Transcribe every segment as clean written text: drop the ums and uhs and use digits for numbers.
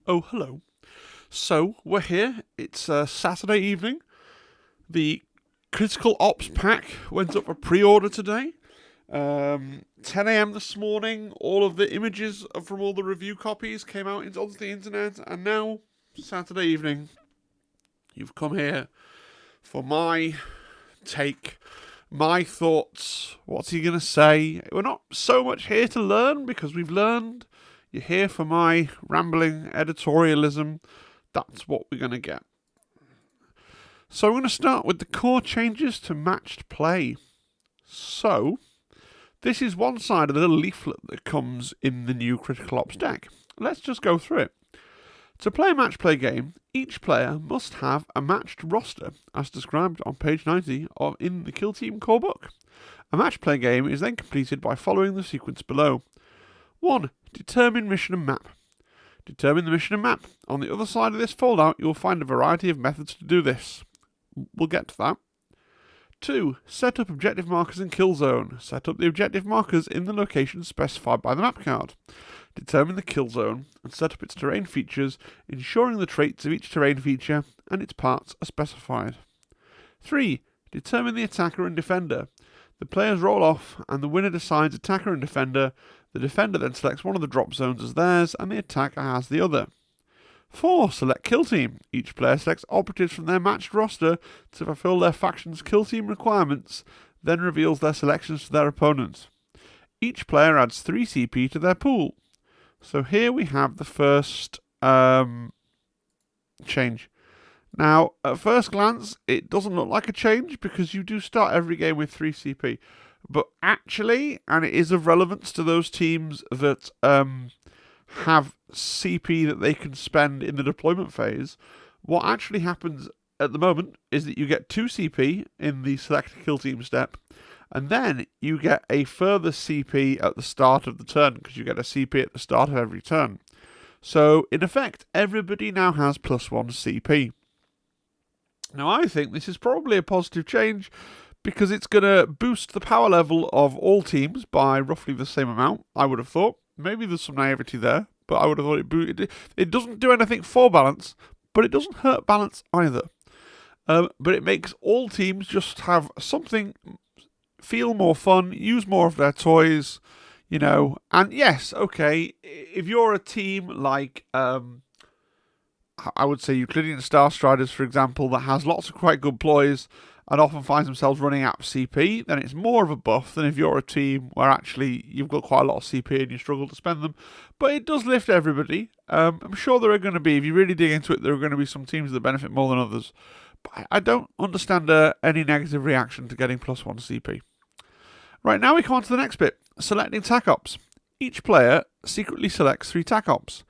Oh, hello. So, we're here. It's Saturday evening. The Critical Ops pack went up for pre-order today. 10 a.m. this morning, all of the images from all the review copies came out onto the internet, and now, Saturday evening, you've come here for my take, my thoughts. What's he going to say? We're not so much here to learn, because we've learned. You're here for my rambling editorialism. That's what we're going to get. So I'm going to start with the core changes to matched play. So, this is one side of the little leaflet that comes in the new Critical Ops deck. Let's just go through it. To play a match play game, each player must have a matched roster, as described on page 90 in the Kill Team core book. A match play game is then completed by following the sequence below. 1. Determine mission and map. Determine the mission and map. On the other side of this foldout, you will find a variety of methods to do this. We'll get to that. 2. Set up objective markers in kill zone. Set up the objective markers in the location specified by the map card. Determine the kill zone and set up its terrain features, ensuring the traits of each terrain feature and its parts are specified. 3. Determine the attacker and defender. The players roll off and the winner decides attacker and defender. The defender then selects one of the drop zones as theirs and the attacker has the other. 4. Select kill team. Each player selects operatives from their matched roster to fulfill their faction's kill team requirements, then reveals their selections to their opponent. Each player adds 3 CP to their pool. So here we have the first change. Now, at first glance, it doesn't look like a change because you do start every game with 3 CP. But actually, and it is of relevance to those teams that have CP that they can spend in the deployment phase, what actually happens at the moment is that you get 2 CP in the select kill team step, and then you get a further CP at the start of the turn, because you get a CP at the start of every turn. So, in effect, everybody now has +1 CP. Now, I think this is probably a positive change, because it's going to boost the power level of all teams by roughly the same amount, I would have thought. Maybe there's some naivety there, but I would have thought it doesn't do anything for balance, but it doesn't hurt balance either. But it makes all teams just have something, feel more fun, use more of their toys, and yes, okay, if you're a team like, I would say Euclidean Star Striders, for example, that has lots of quite good ploys, and often finds themselves running out of CP, then it's more of a buff than if you're a team where actually you've got quite a lot of CP and you struggle to spend them. But it does lift everybody. I'm sure there are going to be, if you really dig into it, there are going to be some teams that benefit more than others. But I don't understand any negative reaction to getting +1 CP. Right, now we come on to the next bit, selecting TAC Ops. Each player secretly selects 3 TAC Ops.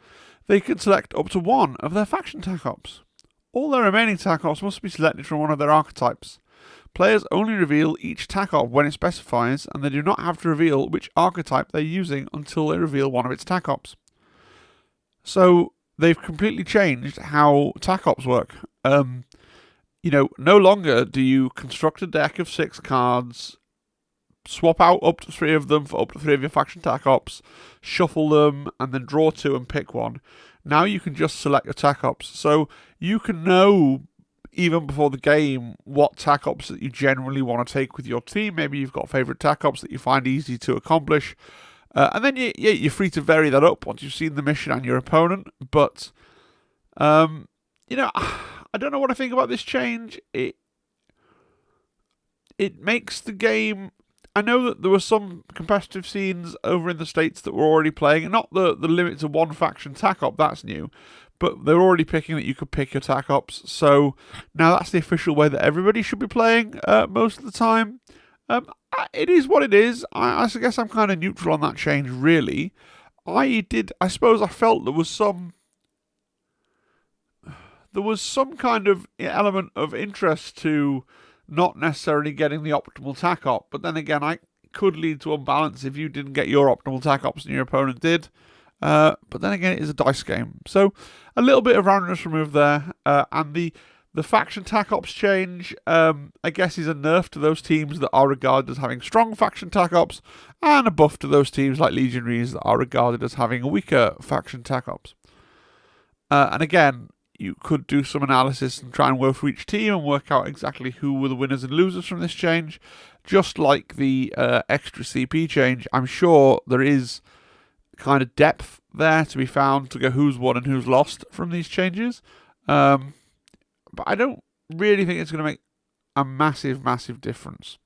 They can select up to 1 of their faction TAC Ops. All their remaining TAC Ops must be selected from one of their archetypes. Players only reveal each TAC Op when it specifies, and they do not have to reveal which archetype they're using until they reveal one of its TAC Ops. So, they've completely changed how TAC Ops work. No longer do you construct a deck of 6 cards, swap out up to 3 of them for up to 3 of your faction TAC Ops, shuffle them, and then draw 2 and pick 1. Now you can just select your TAC Ops. So you can know, even before the game, what TAC Ops that you generally want to take with your team. Maybe you've got favourite TAC Ops that you find easy to accomplish. And then you're free to vary that up once you've seen the mission and your opponent. But, I don't know what I think about this change. It makes the game... I know that there were some competitive scenes over in the States that were already playing, and not the limit to 1 faction TAC Op, that's new, but they're already picking that you could pick your TAC Ops, so now that's the official way that everybody should be playing most of the time. It is what it is. I guess I'm kind of neutral on that change, really. I suppose I felt there was some kind of element of interest to not necessarily getting the optimal TAC Op, but then again, I could lead to unbalance if you didn't get your optimal TAC Ops and your opponent did. But then again, it is a dice game. So a little bit of randomness removed there, and the faction TAC Ops change, I guess, is a nerf to those teams that are regarded as having strong faction TAC Ops, and a buff to those teams like Legionaries that are regarded as having weaker faction TAC Ops. And again, you could do some analysis and try and work for each team and work out exactly who were the winners and losers from this change. Just like the extra CP change, I'm sure there is kind of depth there to be found to go who's won and who's lost from these changes. But I don't really think it's going to make a massive, massive difference.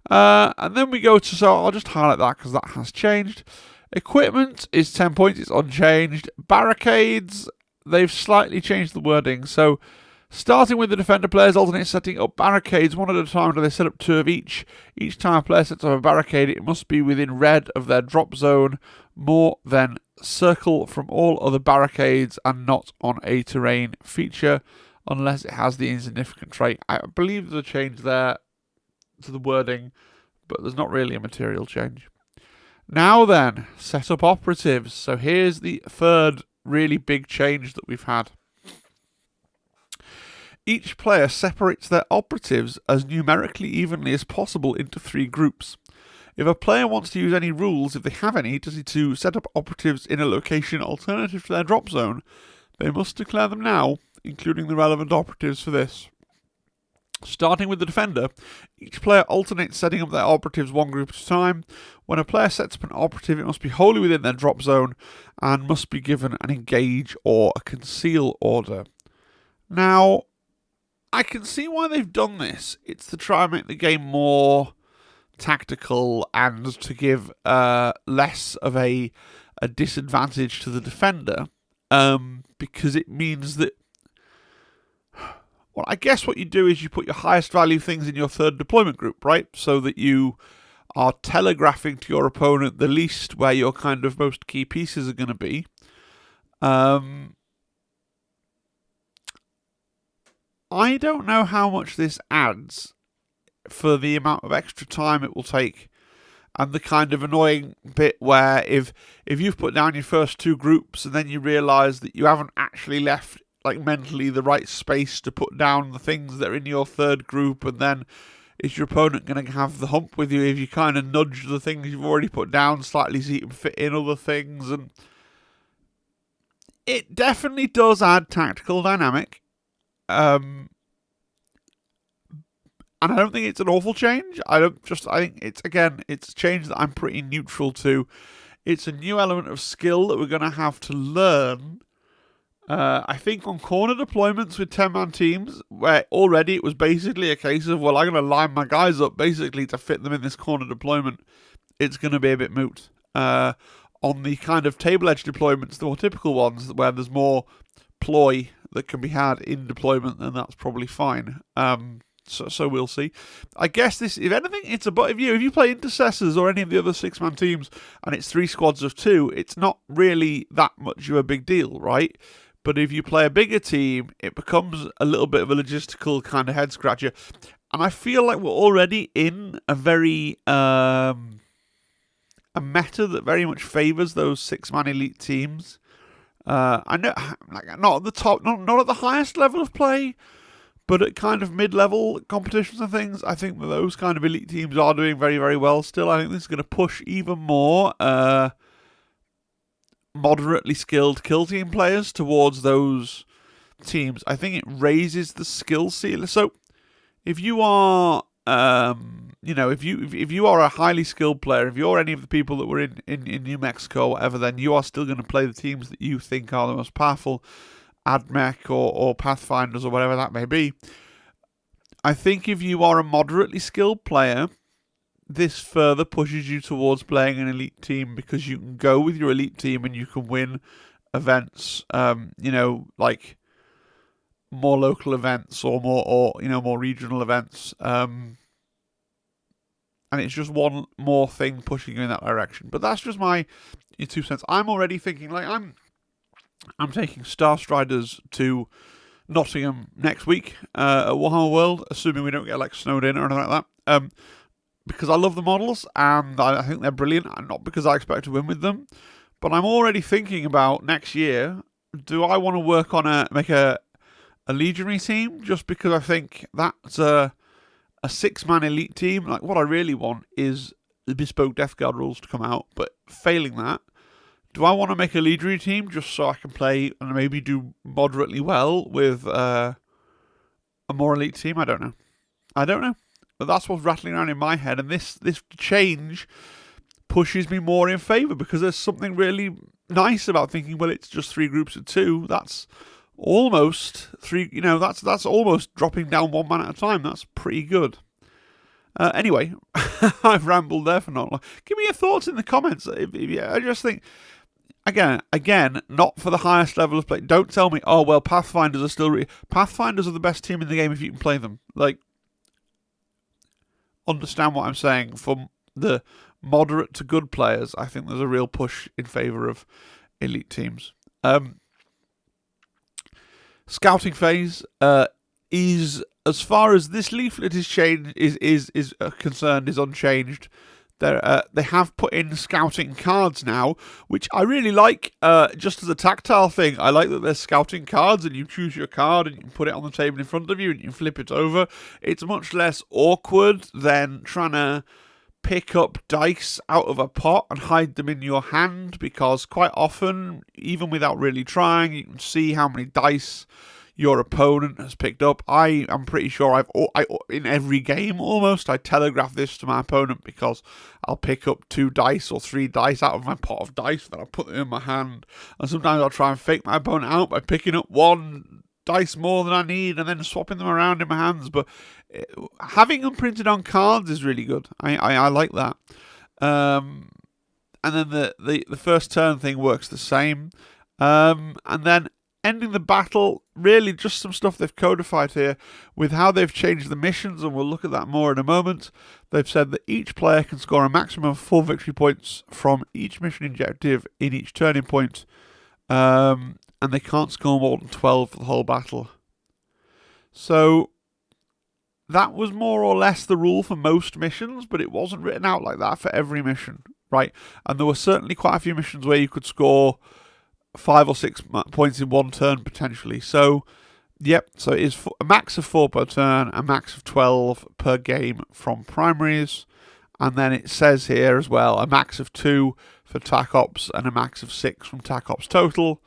And then we go to, so I'll just highlight that because that has changed. Equipment is 10 points, it's unchanged. Barricades, they've slightly changed the wording. So, starting with the defender players, alternate setting up barricades one at a time until they set up 2 of each. Each time a player sets up a barricade, it must be within red of their drop zone, more than circle from all other barricades and not on a terrain feature, unless it has the insignificant trait. I believe there's a change there to the wording, but there's not really a material change. Now then, set up operatives. So here's the third really big change that we've had. Each player separates their operatives as numerically evenly as possible into 3 groups. If a player wants to use any rules, if they have any, to set up operatives in a location alternative to their drop zone, they must declare them now, including the relevant operatives for this. Starting with the defender, each player alternates setting up their operatives 1 group at a time. When a player sets up an operative, it must be wholly within their drop zone and must be given an engage or a conceal order. Now, I can see why they've done this. It's to try and make the game more tactical and to give less of a disadvantage to the defender, because it means that, well, I guess what you do is you put your highest value things in your third deployment group, right? So that you are telegraphing to your opponent the least where your kind of most key pieces are going to be. I don't know how much this adds for the amount of extra time it will take, and the kind of annoying bit where if you've put down your first 2 groups and then you realise that you haven't actually left mentally the right space to put down the things that are in your third group, and then is your opponent going to have the hump with you if you kind of nudge the things you've already put down slightly so you can fit in other things? And it definitely does add tactical dynamic. And I don't think it's an awful change. I think it's a change that I'm pretty neutral to. It's a new element of skill that we're going to have to learn. I think on corner deployments with 10-man teams, where already it was basically a case of, well, I'm going to line my guys up basically to fit them in this corner deployment, it's going to be a bit moot. On the kind of table edge deployments, the more typical ones, where there's more ploy that can be had in deployment, then that's probably fine. So we'll see. I guess this, if anything, it's about if you play intercessors or any of the other 6-man teams and it's 3 squads of 2, it's not really that much of a big deal, right? But if you play a bigger team, it becomes a little bit of a logistical kind of head scratcher. And I feel like we're already in a very a meta that very much favours those 6-man elite teams. I know, not at the top, not at the highest level of play, but at kind of mid-level competitions and things, I think that those kind of elite teams are doing very, very well still. I think this is going to push even more moderately skilled kill team players towards those teams. I think it raises the skill ceiling. So if you are, if you are a highly skilled player, if you're any of the people that were in New Mexico or whatever, then you are still going to play the teams that you think are the most powerful, AdMech or Pathfinders or whatever that may be. I think if you are a moderately skilled player, this further pushes you towards playing an elite team, because you can go with your elite team and you can win events, like more local events or more regional events. And it's just one more thing pushing you in that direction. But that's just my 2 cents. I'm already thinking, like, I'm taking Star Striders to Nottingham next week at Warhammer World, assuming we don't get snowed in or anything like that. Because I love the models and I think they're brilliant, and not because I expect to win with them. But I'm already thinking about next year. Do I want to work on make a legionary team? Just because I think that's a 6-man elite team. Like, what I really want is the bespoke Death Guard rules to come out. But failing that, Do I want to make a leadery team just so I can play and maybe do moderately well with a more elite team? I don't know. But that's what's rattling around in my head, and this change pushes me more in favour, because there's something really nice about thinking, well, it's just 3 groups of 2. That's almost 3. That's almost dropping down 1 man at a time. That's pretty good. Anyway, I've rambled there for not long. Give me your thoughts in the comments. I just think, again, not for the highest level of play. Don't tell me, oh well, Pathfinders are still. Pathfinders are the best team in the game if you can play them. Like, understand what I'm saying. For the moderate to good players, I think there's a real push in favour of elite teams. Scouting phase is, as far as this leaflet is concerned, is unchanged. They have put in scouting cards now, which I really like. Just as a tactile thing, I like that there's scouting cards, and you choose your card and you can put it on the table in front of you and you can flip it over. It's much less awkward than trying to pick up dice out of a pot and hide them in your hand, because quite often, even without really trying, you can see how many dice your opponent has picked up. I am pretty sure in every game almost, I telegraph this to my opponent, because I'll pick up 2 dice or 3 dice out of my pot of dice, then I'll put them in my hand, and sometimes I'll try and fake my opponent out by picking up 1 dice more than I need and then swapping them around in my hands. But having them printed on cards is really good. I like that. And then the first turn thing works the same. And then ending the battle, really just some stuff they've codified here with how they've changed the missions, and we'll look at that more in a moment. They've said that each player can score a maximum of 4 victory points from each mission objective in each turning point, and they can't score more than 12 for the whole battle. So that was more or less the rule for most missions, but it wasn't written out like that for every mission, right? And there were certainly quite a few missions where you could score 5 or 6 points in 1 turn potentially. So, yep. So it is a max of 4 per turn, a max of 12 per game from primaries, and then it says here as well a max of 2 for TAC Ops and a max of 6 from TAC Ops total.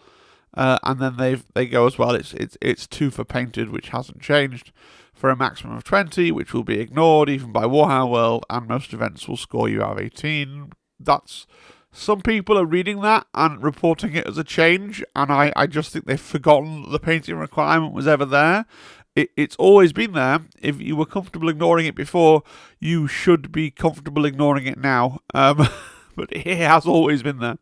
And then they go as well. It's 2 for painted, which hasn't changed, for a maximum of 20, which will be ignored even by Warhammer World, and most events will score you out of 18. Some people are reading that and reporting it as a change, and I just think they've forgotten that the painting requirement was ever there. It's always been there. If you were comfortable ignoring it before, you should be comfortable ignoring it now. But it has always been there.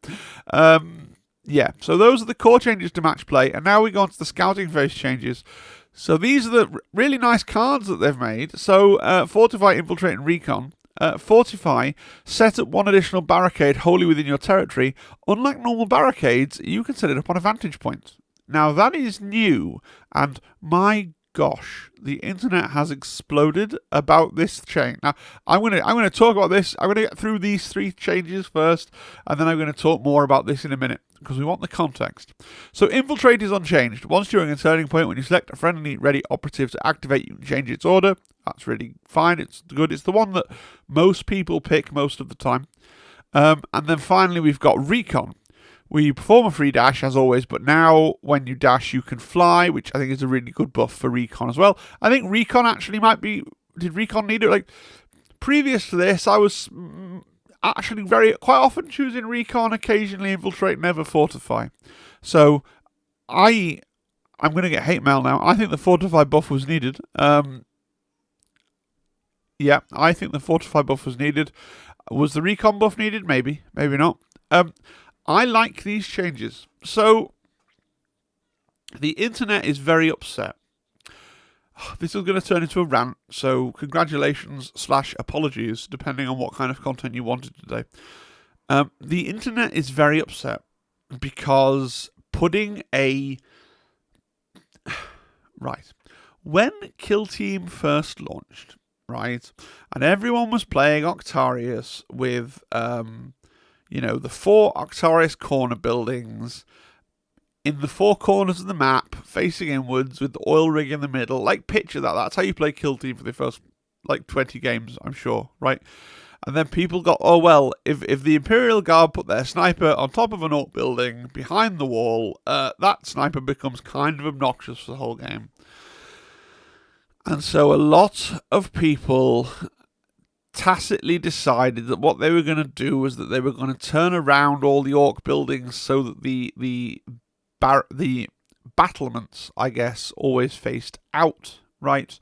Yeah, so those are the core changes to match play, and now we go on to the scouting phase changes. So these are the really nice cards that they've made. So Fortify, Infiltrate, and Recon. Fortify, set up 1 additional barricade wholly within your territory. Unlike normal barricades, you can set it up on a vantage point. Now that is new, and my gosh, the internet has exploded about this change. Now I'm gonna talk about this. I'm gonna get through these 3 changes first, and then I'm gonna talk more about this in a minute, because we want the context. So Infiltrate is unchanged. Once during a turning point, when you select a friendly ready operative to activate, you can change its order. That's really fine. It's good. It's the one that most people pick most of the time. And then finally, we've got Recon. We perform a free dash, as always, but now when you dash, you can fly, which I think is a really good buff for Recon as well. I think Recon actually might be... Did Recon need it? Like, previous to this, I was actually quite often choosing Recon, occasionally Infiltrate, never Fortify. So I'm going to get hate mail now. I think the Fortify buff was needed. Yeah, I think the Fortify buff was needed. Was the Recon buff needed? Maybe. Maybe not. I like these changes. So the internet is very upset. This is going to turn into a rant, so congratulations / apologies, depending on what kind of content you wanted today. The internet is very upset because putting a... Right. When Kill Team first launched, right, and everyone was playing Octarius with, the 4 Octarius corner buildings in the 4 corners of the map, facing inwards, with the oil rig in the middle. Like, picture that. That's how you play Kill Team for the first, 20 games, I'm sure, right? And then people got, oh well, if the Imperial Guard put their sniper on top of an orc building behind the wall, that sniper becomes kind of obnoxious for the whole game. And so a lot of people tacitly decided that what they were going to do was that they were going to turn around all the orc buildings so that the battlements, I guess, always faced out, right?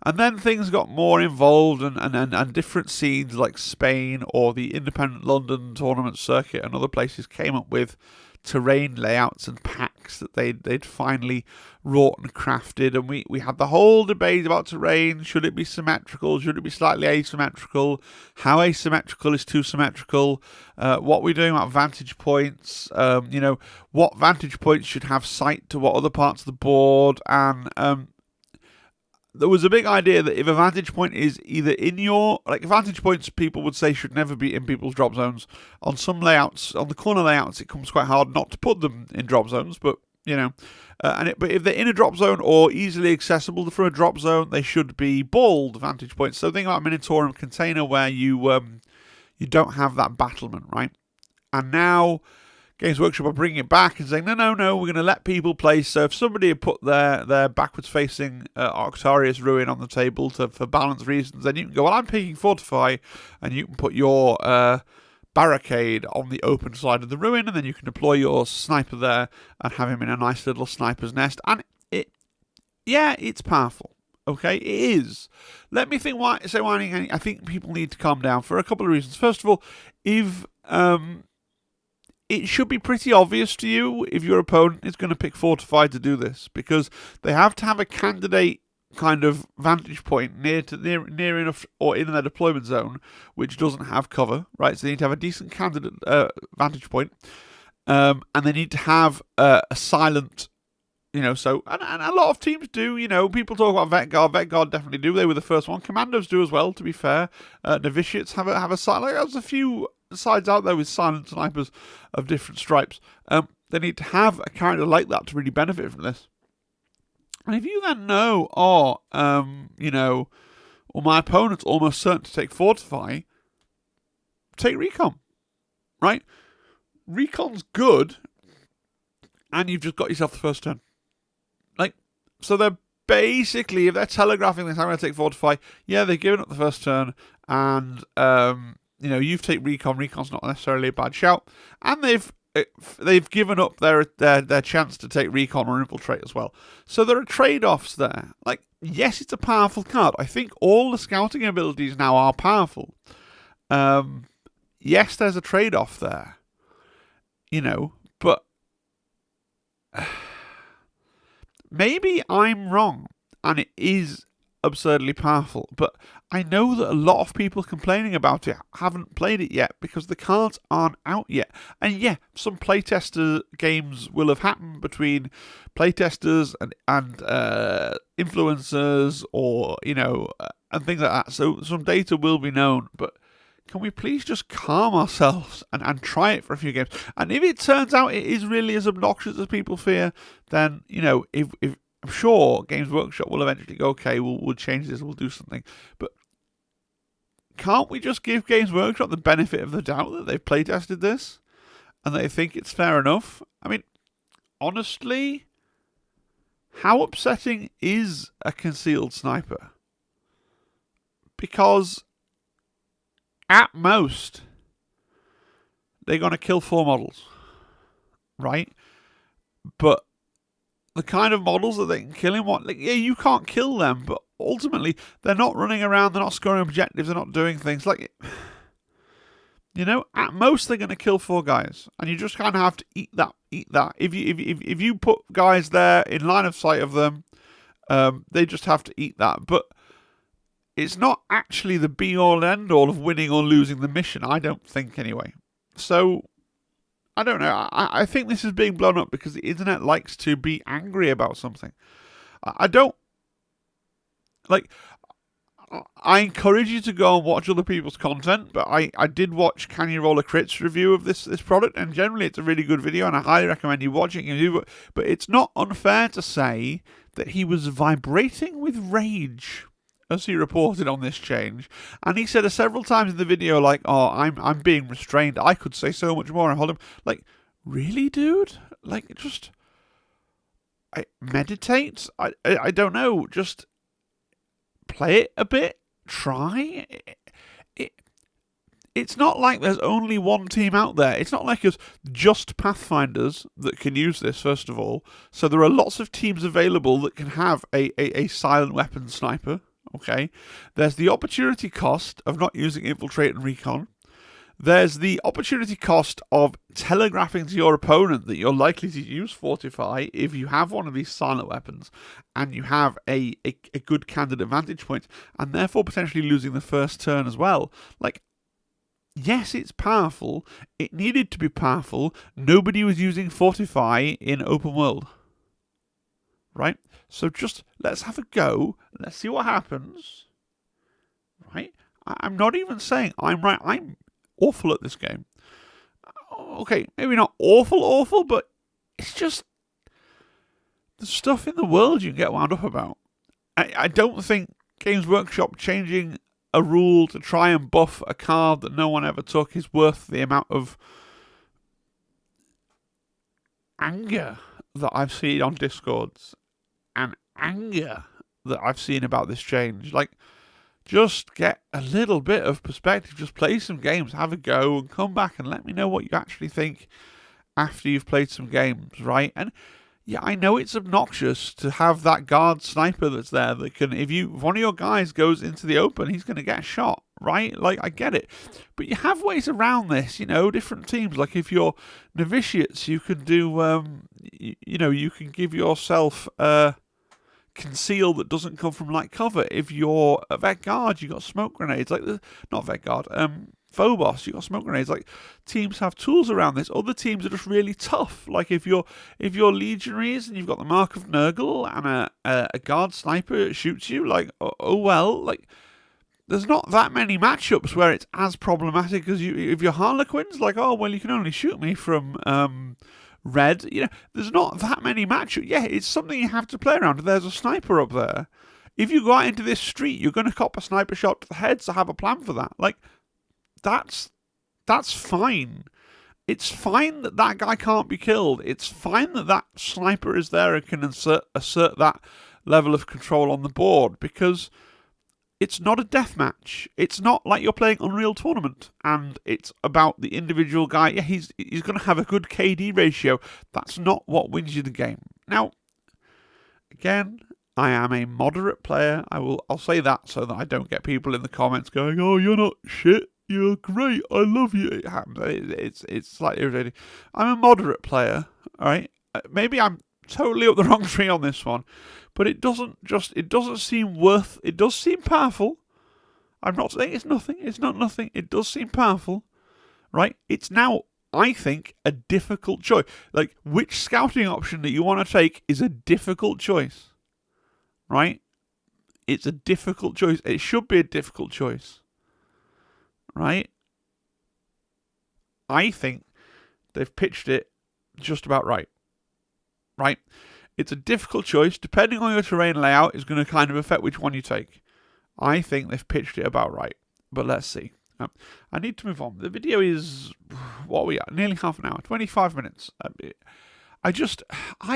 And then things got more involved, and different scenes like Spain or the Independent London tournament circuit and other places came up with terrain layouts and packs that they'd finally wrought and crafted. And we had the whole debate about terrain. Should it be symmetrical? Should it be slightly asymmetrical? How asymmetrical is too symmetrical? What we're doing about vantage points. What vantage points should have sight to what other parts of the board. And there was a big idea that if a vantage point is either in your... Like, vantage points, people would say, should never be in people's drop zones. On some layouts, on the corner layouts, it comes quite hard not to put them in drop zones, but, but if they're in a drop zone or easily accessible from a drop zone, they should be balled vantage points. So think about a Minotaur container where you don't have that battlement, right? And now Games Workshop are bringing it back and saying, no, we're going to let people play. So if somebody had put their backwards-facing Arctarius Ruin on the table for balance reasons, then you can go, well, I'm picking Fortify, and you can put your barricade on the open side of the ruin, and then you can deploy your sniper there and have him in a nice little sniper's nest. And it's powerful. Okay, it is. Let me think. I think people need to calm down for a couple of reasons. First of all, if it should be pretty obvious to you if your opponent is going to pick Fortify to do this, because they have to have a candidate kind of vantage point near enough or in their deployment zone, which doesn't have cover, right? So they need to have a decent candidate vantage point, and they need to have a silent, So and a lot of teams do. People talk about Vetguard. Vetguard definitely do. They were the first one. Commandos do as well. To be fair, novitiates have a silent. There's a few sides out there with silent snipers of different stripes. They need to have a character like that to really benefit from this. And if you then know, my opponent's almost certain to take Fortify, take Recon, right? Recon's good, and you've just got yourself the first turn. So they're basically, if they're telegraphing this, I'm going to take Fortify, they've given up the first turn, and you've taken Recon. Recon's not necessarily a bad shout, and they've given up their chance to take Recon or Infiltrate as well. So there are trade-offs there. Yes, it's a powerful card. I think all the scouting abilities now are powerful. Yes, there's a trade-off there. But maybe I'm wrong, and it is absurdly powerful, but I know that a lot of people complaining about it haven't played it yet because the cards aren't out yet. And some playtester games will have happened between playtesters and influencers or, and things like that. So some data will be known, but can we please just calm ourselves and try it for a few games? And if it turns out it is really as obnoxious as people fear, then, if I'm sure Games Workshop will eventually go, okay, we'll change this, we'll do something. But can't we just give Games Workshop the benefit of the doubt that they've playtested this and they think it's fair enough? I mean, honestly, how upsetting is a concealed sniper? Because at most, they're going to kill 4 models, right? But the kind of models that they can kill in you can't kill them, but ultimately they're not running around, they're not scoring objectives, they're not doing things at most they're going to kill 4 guys, and you just kind of have to eat that. If you put guys there in line of sight of them, they just have to eat that. But it's not actually the be all and end all of winning or losing the mission, I don't think anyway. So I don't know. I think this is being blown up because the internet likes to be angry about something. I encourage you to go and watch other people's content, but I did watch Can You Roll a Crits review of this product, and generally it's a really good video, and I highly recommend you watching it. But it's not unfair to say that he was vibrating with rage as he reported on this change. And he said several times in the video, like, "Oh, I'm being restrained. I could say so much more." And hold him, like, really, dude? Like, just meditate. I don't know. Just play it a bit. Try it. It's not like there's only one team out there. It's not like there's just Pathfinders that can use this, first of all. So there are lots of teams available that can have a silent weapon sniper, okay? There's the opportunity cost of not using Infiltrate and Recon. There's the opportunity cost of telegraphing to your opponent that you're likely to use Fortify if you have one of these silent weapons and you have a good candidate vantage point, and therefore potentially losing the first turn as well. Like, yes, it's powerful. It needed to be powerful. Nobody was using Fortify in open world. Right? So just let's have a go. Let's see what happens. Right? I'm not even saying I'm right. I'm awful at this game. Okay, maybe not awful, but it's just the stuff in the world you can get wound up about. I don't think Games Workshop changing a rule to try and buff a card that no one ever took is worth the amount of anger that I've seen on Discords and anger that I've seen about this change. Like, just get a little bit of perspective, just play some games, have a go, and come back and let me know what you actually think after you've played some games, right? And yeah, I know it's obnoxious to have that guard sniper that's there that can, if one of your guys goes into the open, he's going to get shot, right? Like, I get it. But you have ways around this, different teams. Like, if you're novitiates, you can do, you can give yourself conceal that doesn't come from light cover. If you're a vet guard, you got smoke grenades. Like, not vet guard, Phobos, you got smoke grenades. Like, teams have tools around this. Other teams are just really tough. Like, if you're legionaries and you've got the Mark of Nurgle and a guard sniper shoots you, like, oh well, like, there's not that many matchups where it's as problematic as if you're Harlequins, like, oh well, you can only shoot me from red. There's not that many matchups. Yeah, it's something you have to play around. There's a sniper up there. If you go out into this street, you're going to cop a sniper shot to the head, so have a plan for that. Like, that's fine. It's fine that guy can't be killed. It's fine that sniper is there and can assert that level of control on the board, because it's not a deathmatch. It's not like you're playing Unreal Tournament and it's about the individual guy. Yeah, he's going to have a good KD ratio. That's not what wins you the game. Now, again, I am a moderate player. I'll say that so that I don't get people in the comments going, "Oh, you're not shit. You're great. I love you." It happens. It's slightly irritating. I'm a moderate player. All right. Maybe I'm totally up the wrong tree on this one, but it doesn't seem worth. It does seem powerful. I'm not saying it's nothing. It's not nothing. It does seem powerful, right? It's now, I think, a difficult choice. Like, which scouting option that you want to take is a difficult choice, right? It's a difficult choice. It should be a difficult choice. Right? I think they've pitched it just about right. Right? It's a difficult choice. Depending on your terrain layout, is going to kind of affect which one you take. I think they've pitched it about right. But let's see. I need to move on. The video is, what are we at? Nearly half an hour. 25 minutes. I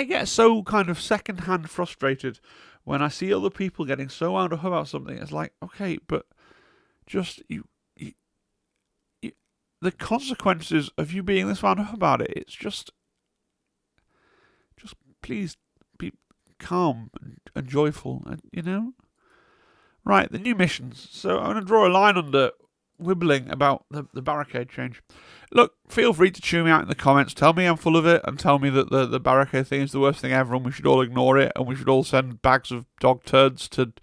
get so kind of second-hand frustrated when I see other people getting so wound up about something. It's like, okay, but just the consequences of you being this wound up about it, it's just please be calm and joyful, and Right, the new missions. So I'm going to draw a line under wibbling about the barricade change. Look, feel free to chew me out in the comments. Tell me I'm full of it, and tell me that the barricade thing is the worst thing ever, and we should all ignore it, and we should all send bags of dog turds to...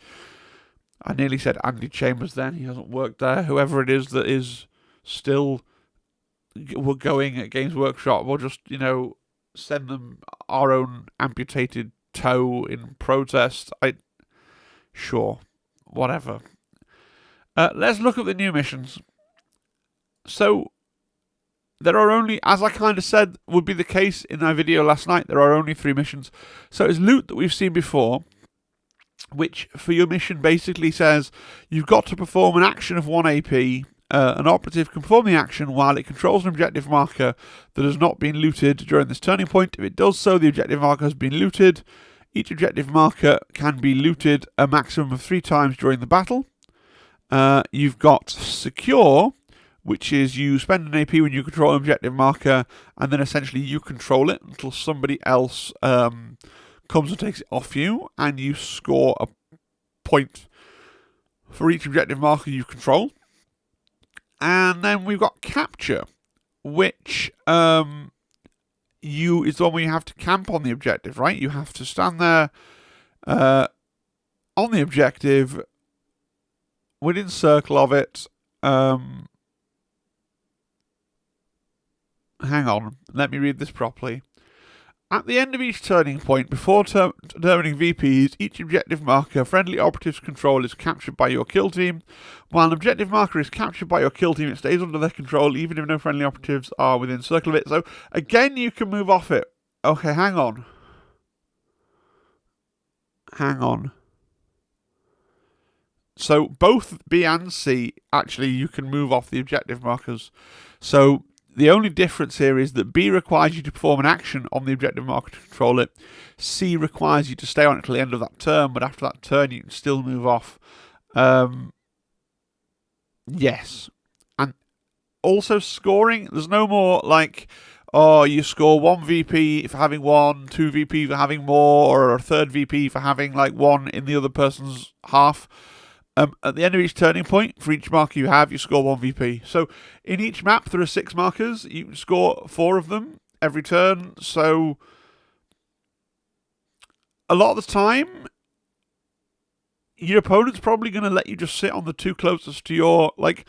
I nearly said Andy Chambers then. He hasn't worked there. Whoever it is that is still going at Games Workshop, we'll just, send them our own amputated toe in protest. Sure, whatever. Let's look at the new missions. So, there are only, as I kind of said would be the case in my video last night, there are only 3 missions. So it's loot that we've seen before. which for your mission basically says you've got to perform an action of 1 AP. An operative can perform the action while it controls an objective marker that has not been looted during this turning point. If it does so, the objective marker has been looted. Each objective marker can be looted a maximum of 3 times during the battle. You've got secure, which is you spend an AP when you control an objective marker, and then essentially you control it until somebody else comes and takes it off you, and you score a point for each objective marker you control. And then we've got capture, which is the one where you have to camp on the objective, right? You have to stand there on the objective, within circle of it. Hang on, let me read this properly. At the end of each turning point, before determining VPs, each objective marker friendly operatives control is captured by your kill team. While an objective marker is captured by your kill team, it stays under their control even if no friendly operatives are within circle of it. So, again, you can move off it. Okay, hang on. So, both B and C, actually, you can move off the objective markers. So, the only difference here is that B requires you to perform an action on the objective marker to control it. C requires you to stay on it till the end of that turn, but after that turn you can still move off. Yes. And also scoring, there's no more like, oh, you score 1 VP for having 1, 2 VP for having more, or a 3rd VP for having like 1 in the other person's half. At the end of each turning point, for each marker you have, you score 1 VP. So in each map, there are 6 markers. You can score 4 of them every turn. So a lot of the time, your opponent's probably going to let you just sit on the 2 closest to your, like,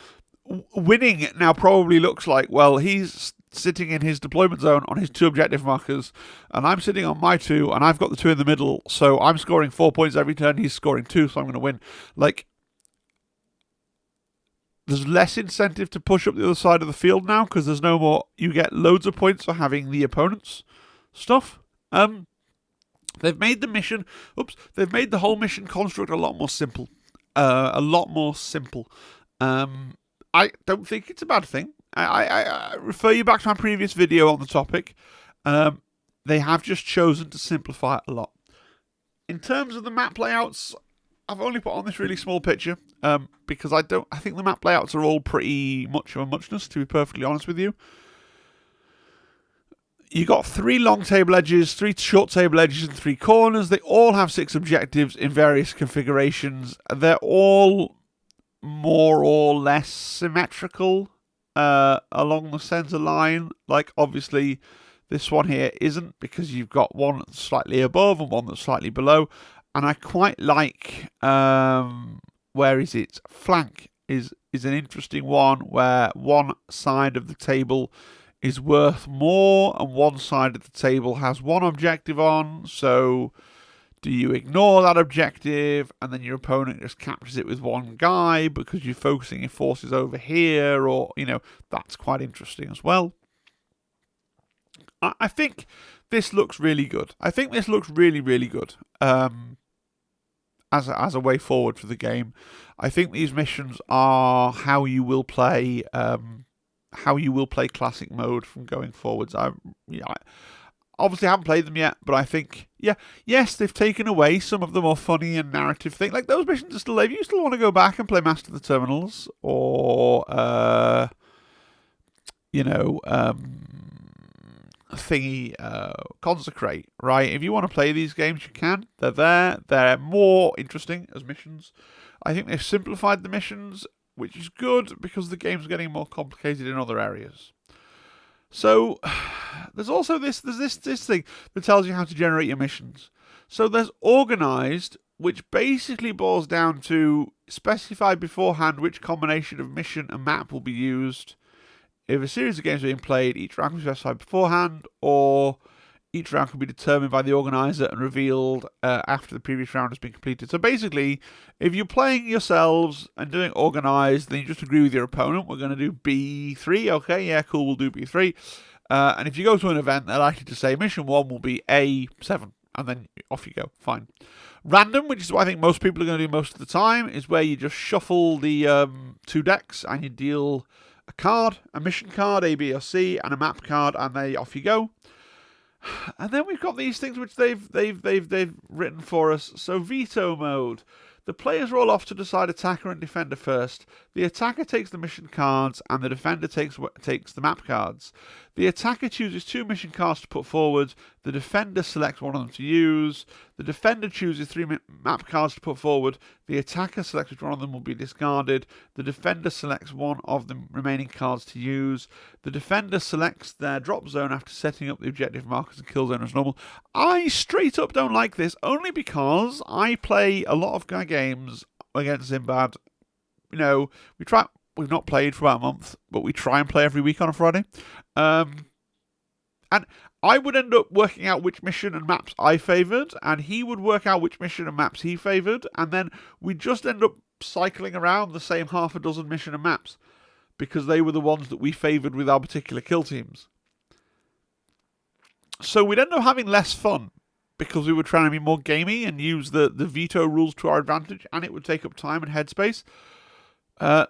winning now probably looks like, well, he's sitting in his deployment zone on his 2 objective markers, and I'm sitting on my 2, and I've got the 2 in the middle, so I'm scoring 4 points every turn, he's scoring 2, so I'm going to win. Like, there's less incentive to push up the other side of the field now, because there's no more, you get loads of points for having the opponent's stuff. They've made the mission, they've made the whole mission construct a lot more simple. I don't think it's a bad thing. I refer you back to my previous video on the topic. They have just chosen to simplify it a lot. In terms of the map layouts, I've only put on this really small picture because I think the map layouts are all pretty much of a muchness, to be perfectly honest with you. You got 3 long table edges, 3 short table edges, and 3 corners. They all have 6 objectives in various configurations. They're all more or less symmetrical along the centre line. Like, obviously, this one here isn't, because you've got one that's slightly above and one that's slightly below. And I quite like, where is it? Flank is an interesting one, where one side of the table is worth more and one side of the table has one objective on. So do you ignore that objective and then your opponent just captures it with one guy because you're focusing your forces over here? Or, you know, that's quite interesting as well. I think this looks really good. I think this looks really, really good. As a way forward for the game. I think these missions are how you will play classic mode from going forwards. I obviously haven't played them yet, but I think, yes, they've taken away some of the more funny and narrative thing. Like, those missions are still there. If you still want to go back and play Master of the Terminals, or Consecrate, right? If you want to play these games, you can. They're there. They're more interesting as missions. I think they've simplified the missions, which is good because the game's getting more complicated in other areas. So there's also this thing that tells you how to generate your missions. So there's organised, which basically boils down to specify beforehand which combination of mission and map will be used. If a series of games are being played, each round can be specified beforehand, or each round can be determined by the organiser and revealed after the previous round has been completed. So basically, if you're playing yourselves and doing organised, then you just agree with your opponent. We're going to do B3. Okay, yeah, cool, we'll do B3. And if you go to an event, they're likely to say mission 1 will be A7. and then off you go. Fine. Random, which is what I think most people are going to do most of the time, is where you just shuffle the 2 decks and you deal a card, a mission card, A, B, or C, and a map card, and then off you go. And then we've got these things which they've written for us. So veto mode. The players roll off to decide attacker and defender first. The attacker takes the mission cards, and the defender takes the map cards. The attacker chooses 2 mission cards to put forward. The defender selects one of them to use. The defender chooses 3 map cards to put forward. The attacker selects which one of them will be discarded. The defender selects one of the remaining cards to use. The defender selects their drop zone after setting up the objective markers and kill zone as normal. I straight up don't like this, only because I play a lot of games against Zimbad. You know, we've not played for about a month, but we try and play every week on a Friday. And I would end up working out which mission and maps I favoured, and he would work out which mission and maps he favoured, and then we'd just end up cycling around the same half a dozen mission and maps, because they were the ones that we favoured with our particular kill teams. So we'd end up having less fun, because we were trying to be more gamey and use the veto rules to our advantage, and it would take up time and headspace.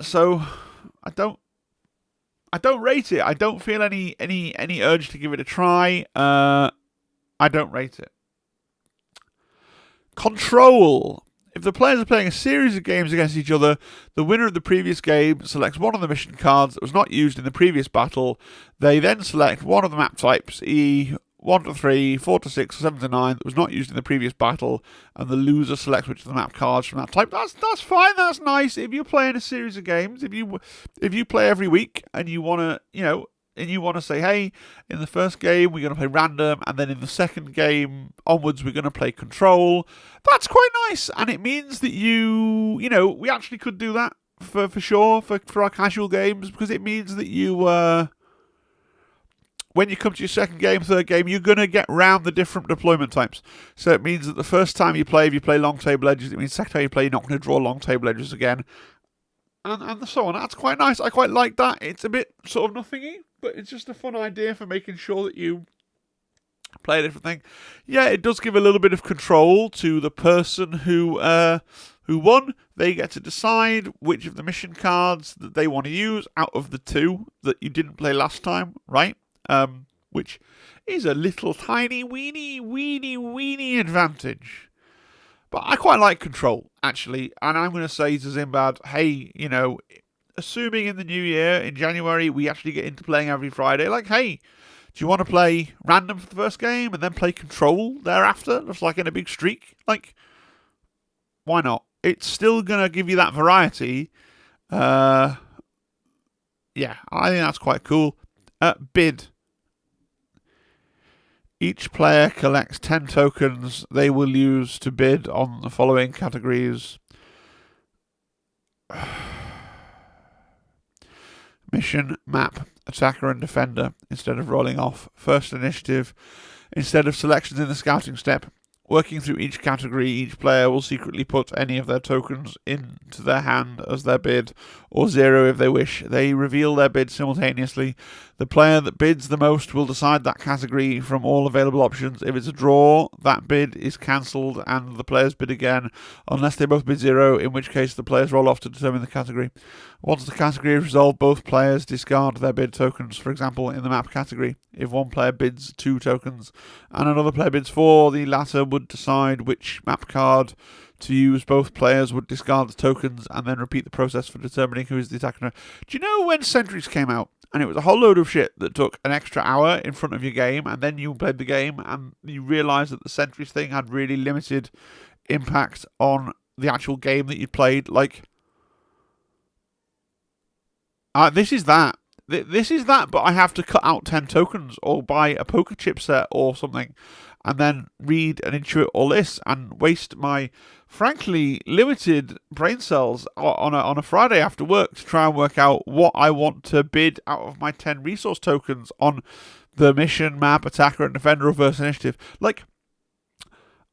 So I don't rate it. I don't feel any urge to give it a try. I don't rate it. Control. If the players are playing a series of games against each other, the winner of the previous game selects one of the mission cards that was not used in the previous battle. They then select one of the map types, e 1 to 3, 4 to 6, 7 to 9, that was not used in the previous battle, and the loser selects which of the map cards from that type. That's fine. That's nice. If you're playing a series of games, if you play every week and you want to say, hey, in the first game we're going to play random, and then in the second game onwards we're going to play control. That's quite nice, and it means that we actually could do that for sure for our casual games, because it means that you. When you come to your second game, third game, you're going to get round the different deployment types. So it means that the first time you play, if you play long table edges, it means the second time you play, you're not going to draw long table edges again. And so on. That's quite nice. I quite like that. It's a bit sort of nothingy, but it's just a fun idea for making sure that you play a different thing. Yeah, it does give a little bit of control to the person who won. They get to decide which of the mission cards that they want to use out of the 2 that you didn't play last time, right? Which is a little tiny weeny advantage. But I quite like control, actually, and I'm going to say to Zimbad, hey, assuming in the new year, in January, we actually get into playing every Friday, like, hey, do you want to play random for the first game and then play control thereafter, just like in a big streak? Like, why not? It's still going to give you that variety. Yeah, I think that's quite cool. Bid. Each player collects 10 tokens they will use to bid on the following categories. Mission, map, attacker and defender, instead of rolling off. First initiative, instead of selections in the scouting step. Working through each category, each player will secretly put any of their tokens into their hand as their bid, or 0 if they wish. They reveal their bid simultaneously. The player that bids the most will decide that category from all available options. If it's a draw, that bid is cancelled and the players bid again, unless they both bid 0, in which case the players roll off to determine the category. Once the category is resolved, both players discard their bid tokens. For example, in the map category, if one player bids 2 tokens and another player bids 4, the latter would decide which map card to use. Both players would discard the tokens and then repeat the process for determining who is the attacker. Do you know when Sentries came out and it was a whole load of shit that took an extra hour in front of your game, and then you played the game and you realised that the Sentries thing had really limited impact on the actual game that you'd played? Like, this is that. This is that, but I have to cut out 10 tokens or buy a poker chip set or something and then read and intuit all this and waste my, frankly, limited brain cells on a Friday after work to try and work out what I want to bid out of my 10 resource tokens on the mission, map, attacker, and defender of first initiative. Like,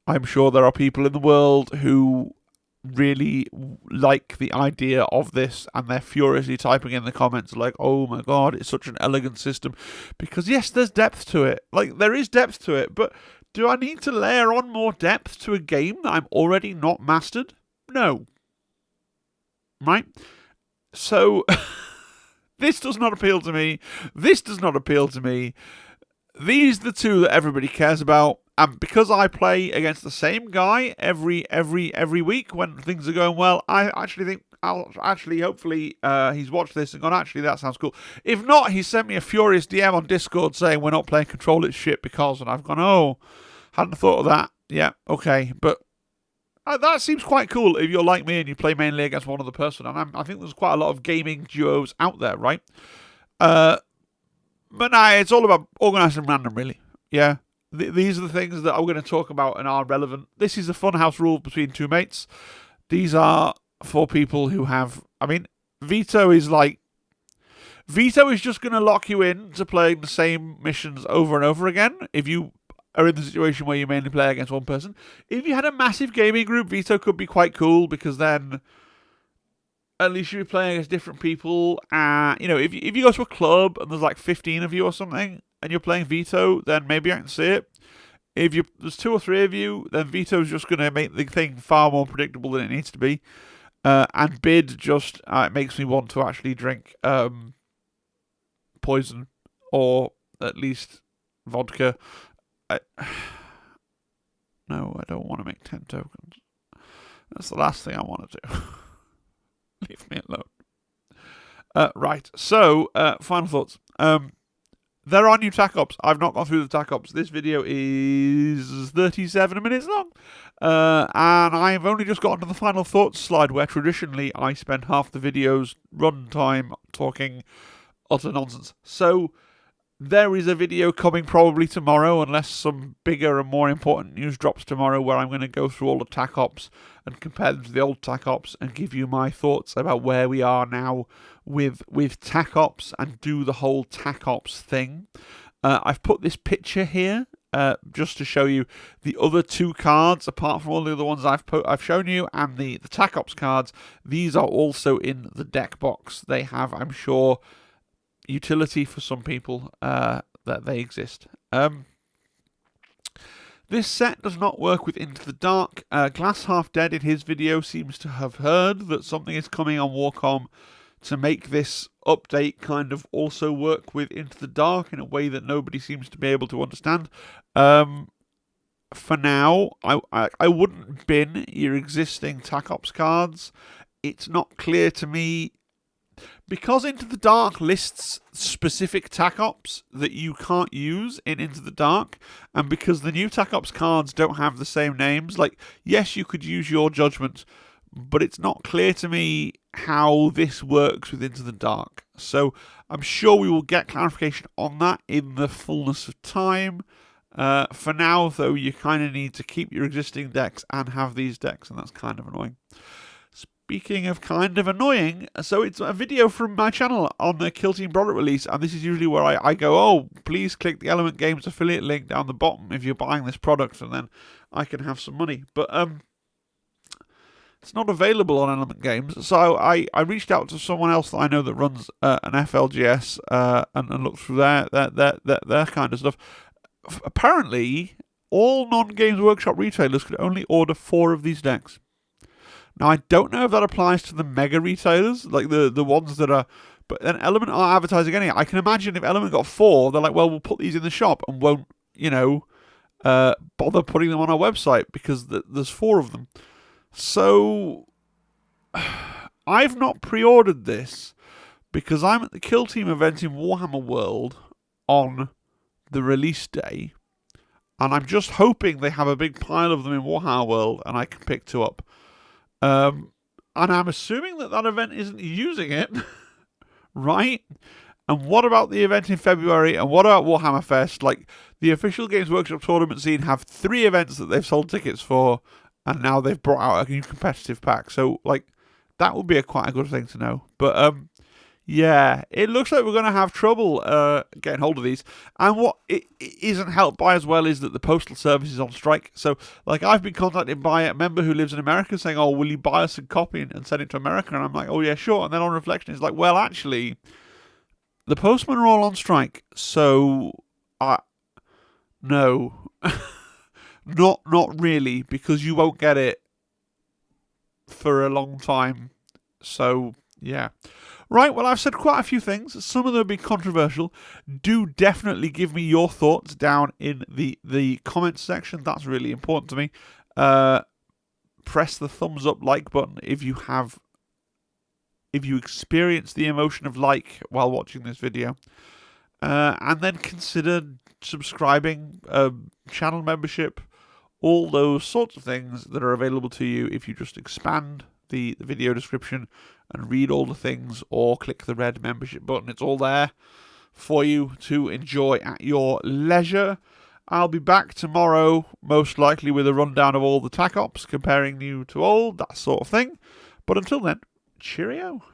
I'm sure there are people in the world who really like the idea of this and they're furiously typing in the comments like, oh my god, it's such an elegant system, because yes, there's depth to it. Like, there is depth to it, but Do I need to layer on more depth to a game that I'm already not mastered? No. Right? So, this does not appeal to me. This does not appeal to me. These are the two that everybody cares about. And because I play against the same guy every week when things are going well, I actually think hopefully he's watched this and gone, actually, that sounds cool. If not, he sent me a furious DM on Discord saying we're not playing Control, it's shit because, and I've gone, oh, hadn't thought of that. Yeah, okay. But that seems quite cool if you're like me and you play mainly against one other person. And I think there's quite a lot of gaming duos out there, right? But nah, it's all about organised and random, really. Yeah. These are the things that I'm going to talk about and are relevant. This is a funhouse rule between two mates. These are for people who have... I mean, Veto is just going to lock you in to playing the same missions over and over again if you are in the situation where you mainly play against one person. If you had a massive gaming group, Veto could be quite cool because then at least you'll be playing against different people. If you go to a club and there's like 15 of you or something and you're playing Veto, then maybe I can see it. If there's 2 or 3 of you, then Veto's just going to make the thing far more predictable than it needs to be. And Bid just makes me want to actually drink poison or at least vodka. No, I don't want to make 10 tokens. That's the last thing I want to do. Leave me alone. Right, so final thoughts. There are new TAC ops. I've not gone through the TAC ops. This video is 37 minutes long. And I've only just gotten to the final thoughts slide where traditionally I spend half the video's run time talking utter nonsense. So there is a video coming probably tomorrow, unless some bigger and more important news drops tomorrow, where I'm going to go through all the TAC ops and compare them to the old TAC ops and give you my thoughts about where we are now with TAC ops and do the whole TAC ops thing. I've put this picture here just to show you the other 2 cards, apart from all the other ones I've shown you, and the TAC ops cards. These are also in the deck box. They have, I'm sure, utility for some people that they exist. This set does not work with Into the Dark. Glass Half Dead in his video seems to have heard that something is coming on Warcom to make this update kind of also work with Into the Dark in a way that nobody seems to be able to understand. For now, I wouldn't bin your existing TAC ops cards. It's not clear to me, because Into the Dark lists specific TAC ops that you can't use in Into the Dark, and because the new TAC ops cards don't have the same names, like, yes, you could use Your Judgment, but it's not clear to me how this works with Into the Dark. So I'm sure we will get clarification on that in the fullness of time. For now, though, you kind of need to keep your existing decks and have these decks, and that's kind of annoying. Speaking of kind of annoying, so it's a video from my channel on the Kill Team product release, and this is usually where I go, oh, please click the Element Games affiliate link down the bottom if you're buying this product, and then I can have some money. But it's not available on Element Games, so I reached out to someone else that I know that runs an FLGS and looked through their kind of stuff. Apparently, all non-Games Workshop retailers could only order 4 of these decks. Now, I don't know if that applies to the mega retailers, like the ones that are... But then Element are advertising anyway. I can imagine if Element got 4, they're like, well, we'll put these in the shop and won't, bother putting them on our website because there's 4 of them. So, I've not pre-ordered this because I'm at the Kill Team event in Warhammer World on the release day, and I'm just hoping they have a big pile of them in Warhammer World and I can pick 2 up. And I'm assuming that event isn't using it, right? And what about the event in February? And what about Warhammer Fest? Like, the official Games Workshop tournament scene have 3 events that they've sold tickets for, and now they've brought out a new competitive pack. So, like, that would be quite a good thing to know. But, yeah, it looks like we're going to have trouble getting hold of these. And what it isn't helped by as well is that the Postal Service is on strike. So, like, I've been contacted by a member who lives in America saying, oh, will you buy us a copy and send it to America? And I'm like, oh, yeah, sure. And then on reflection, it's like, well, actually, the postmen are all on strike. So, no. Not really, because you won't get it for a long time. So, yeah. Right, well, I've said quite a few things. Some of them will be controversial. Do definitely give me your thoughts down in the comments section. That's really important to me. Press the thumbs up like button if you experience the emotion of like while watching this video. And then consider subscribing, channel membership, all those sorts of things that are available to you if you just expand the video description and read all the things, or click the red membership button. It's all there for you to enjoy at your leisure. I'll be back tomorrow, most likely with a rundown of all the TAC ops, comparing new to old, that sort of thing. But until then, cheerio.